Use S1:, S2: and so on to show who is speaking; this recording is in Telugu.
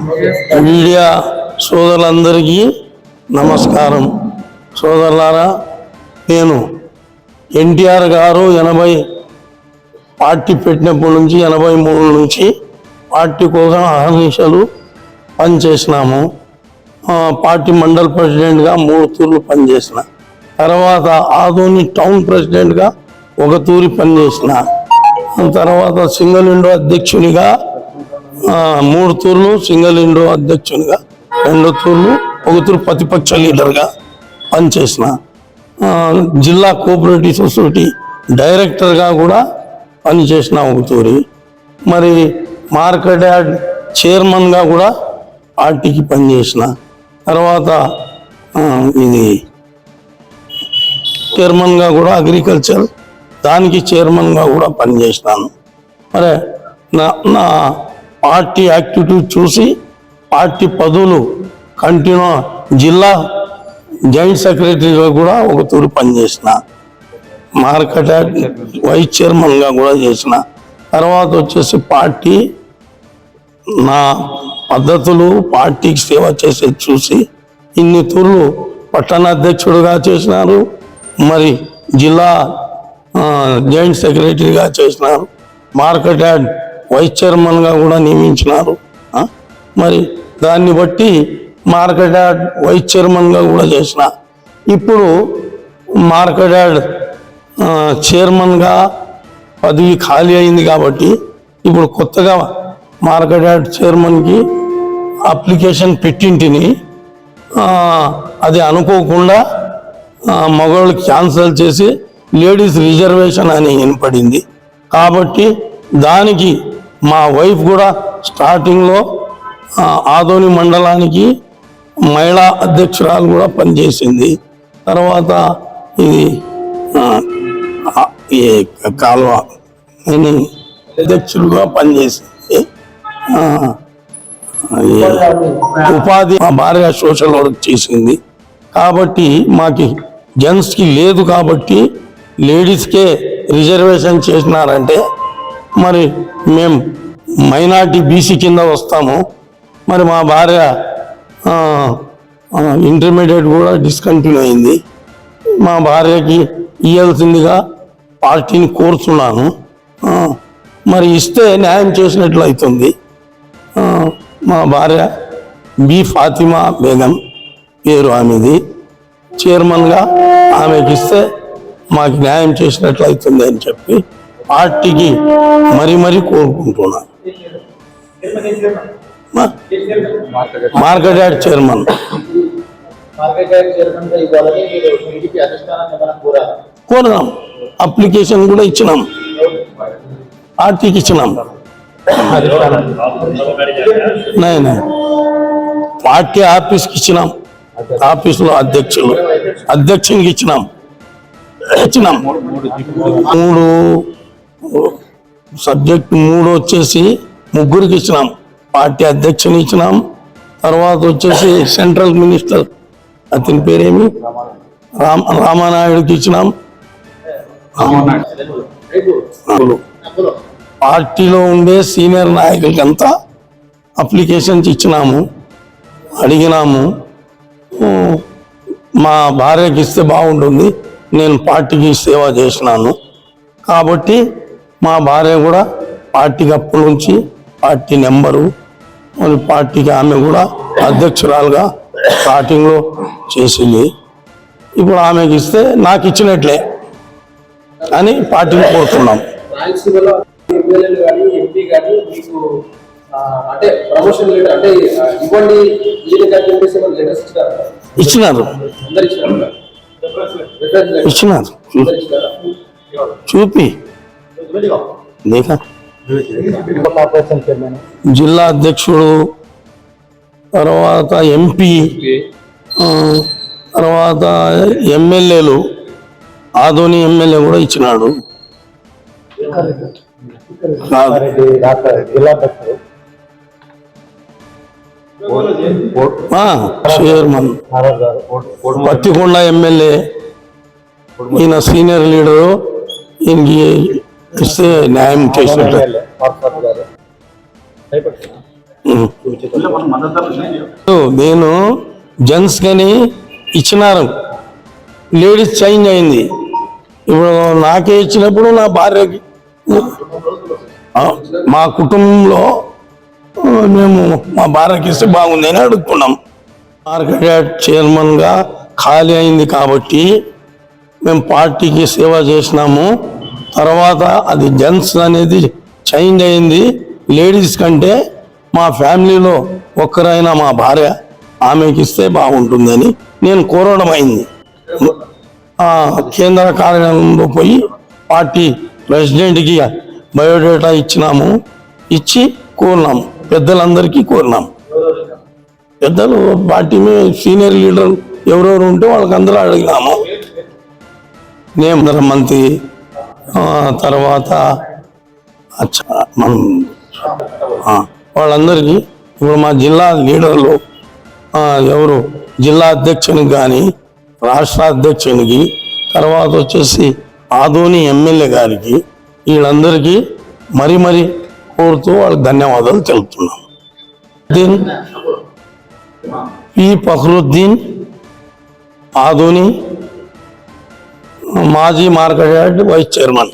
S1: మీడియా సోదరులందరికీ నమస్కారం. సోదరులారా, నేను ఎన్టీఆర్ గారు 80 పార్టీ పెట్టినప్పటి నుంచి 83 నుంచి పార్టీ కోసం అహర్నిశలు పనిచేసినాము. పార్టీ మండల్ ప్రెసిడెంట్గా 3 తూర్లు పనిచేసిన తర్వాత ఆదోని టౌన్ ప్రెసిడెంట్గా 1 తూరి పనిచేసిన తర్వాత సింగిల్ విండో అధ్యక్షునిగా 3 తూర్లు, సింగిల్ విండో అధ్యక్షునిగా 2 తూర్లు, 1 తూరు ప్రతిపక్ష లీడర్గా పనిచేసిన జిల్లా కోఆపరేటివ్ సొసైటీ డైరెక్టర్గా కూడా పనిచేసిన 1 తూరి. మరి మార్కెట్ యార్డ్ చైర్మన్గా కూడా పార్టీకి పనిచేసిన తర్వాత ఇది చైర్మన్గా కూడా అగ్రికల్చర్ దానికి చైర్మన్గా కూడా పనిచేసినాను. మరి నా పార్టీ యాక్టివిటీ చూసి పార్టీ పదవులు కంటిన్యూ జిల్లా జాయింట్ సెక్రటరీగా కూడా 1 తూరు పనిచేసిన, మార్కెట్ యార్డ్ వైస్ చైర్మన్గా కూడా చేసిన. తర్వాత వచ్చేసి పార్టీ నా పద్ధతులు పార్టీకి సేవ చేసేది చూసి ఇన్ని తూర్లు పట్టణ అధ్యక్షుడిగా చేసినారు, మరి జిల్లా జాయింట్ సెక్రటరీగా చేసినారు, మార్కెట్ యార్డ్ వైస్ చైర్మన్గా కూడా నియమించినారు. మరి దాన్ని బట్టి మార్కెట్ యార్డ్ వైస్ చైర్మన్గా కూడా చేసిన. ఇప్పుడు మార్కెట్ యార్డ్ చైర్మన్గా పదవి ఖాళీ అయింది కాబట్టి ఇప్పుడు కొత్తగా మార్కెట్ యార్డ్ చైర్మన్కి అప్లికేషన్ పెట్టింటిని. అది అనుకోకుండా మగవాళ్ళు క్యాన్సిల్ చేసి లేడీస్ రిజర్వేషన్ అని వినపడింది కాబట్టి దానికి మా వైఫ్ కూడా స్టార్టింగ్లో ఆదోని మండలానికి మహిళా అధ్యక్షురాలు కూడా పనిచేసింది. తర్వాత ఇది కాల్వ అధ్యక్షులుగా పనిచేసింది. ఉపాధి మా భార్య సోషల్ వర్క్ చేసింది కాబట్టి మాకి జెంట్స్కి లేదు కాబట్టి లేడీస్కే రిజర్వేషన్ చేసినారంటే మరి మేము మైనార్టీ బీసీ కింద వస్తాము. మరి మా భార్య ఇంటర్మీడియట్ కూడా డిస్కంటిన్యూ అయింది. మా భార్యకి ఇవ్వాల్సిందిగా పార్టీని కోరుతున్నాను. మరి ఇస్తే న్యాయం చేసినట్లు అవుతుంది. మా భార్య బి ఫాతిమా బేగం పేరు ఆమెది, చైర్మన్గా ఆమెకి ఇస్తే మాకు న్యాయం చేసినట్లు అవుతుంది అని చెప్పి పార్టీకి మరీ కోరుకుంటున్నాను. మార్కెట్ యార్డ్ చైర్మన్ కోరినాం, అప్లికేషన్ కూడా ఇచ్చినాం, పార్టీకి ఇచ్చినాం. పార్టీ ఆఫీస్కి ఇచ్చినాం, ఆఫీసులో అధ్యక్షునికి ఇచ్చినాం. 3 సబ్జెక్ట్ 3 వచ్చేసి 3కి ఇచ్చినాం. పార్టీ అధ్యక్షుని ఇచ్చినాం, తర్వాత వచ్చేసి సెంట్రల్ మినిస్టర్ అతని పేరేమి రామానాయుడుకి ఇచ్చినాం. పార్టీలో ఉండే సీనియర్ నాయకులకంతా అప్లికేషన్స్ ఇచ్చినాము, అడిగినాము. మా భార్యకి ఇస్తే బాగుంటుంది, నేను పార్టీకి సేవ చేసినాను కాబట్టి మా భార్య కూడా పార్టీకి అప్పటి నుంచి పార్టీ నెంబరు, మరి పార్టీకి ఆమె కూడా అధ్యక్షురాలుగా స్టార్టింగ్లో చేసింది. ఇప్పుడు ఆమెకి ఇస్తే నాకు ఇచ్చినట్లే అని పార్టీని కోరుతున్నాం. ఇచ్చినారు చూపి లేక జిల్లా అధ్యక్షుడు, తర్వాత ఎంపీ, తర్వాత ఎమ్మెల్యేలు, ఆదోని ఎమ్మెల్యే కూడా ఇచ్చినాడు. చైర్మన్ పత్తికొండ ఎమ్మెల్యే, ఈయన సీనియర్ లీడరు, ఈయనకి ఇస్తే న్యాయం చేసినట్టు. నేను జెంట్స్ కానీ ఇచ్చినారు, లేడీస్ చేంజ్ అయింది. ఇప్పుడు నాకే ఇచ్చినప్పుడు నా భార్యకి మా కుటుంబంలో మేము మా భార్యకి ఇస్తే బాగుంది అని అడుగుతున్నాం. మార్కెట్ యార్డ్ చైర్మన్గా ఖాళీ అయింది కాబట్టి మేము పార్టీకి సేవ చేసినాము. తర్వాత అది జెంట్స్ అనేది చేంజ్ అయింది. లేడీస్ కంటే మా ఫ్యామిలీలో ఒక్కరైనా మా భార్య ఆమెకి ఇస్తే బాగుంటుందని నేను కోరడం అయింది. కేంద్ర కార్యాలయంలో పోయి పార్టీ ప్రెసిడెంట్కి బయోడేటా ఇచ్చినాము, ఇచ్చి కోరినాము, పెద్దలందరికీ కోరినాము. పెద్దలు పార్టీ సీనియర్ లీడర్ ఎవరెవరు ఉంటే వాళ్ళకందరూ అడిగినాము. నేను మంత్రి తర్వాత మనం వాళ్ళందరికీ ఇప్పుడు మా జిల్లా లీడర్లు ఎవరు జిల్లా అధ్యక్షునికి కానీ రాష్ట్ర అధ్యక్షునికి తర్వాత వచ్చేసి ఆదోని ఎమ్మెల్యే గారికి వీళ్ళందరికీ మరీ కోరుతూ వాళ్ళకి ధన్యవాదాలు తెలుపుతున్నాం. పి ఫక్రుద్దీన్ ఆదోని మాజీ మార్కెట్ యార్డ్ వైస్ చైర్మన్.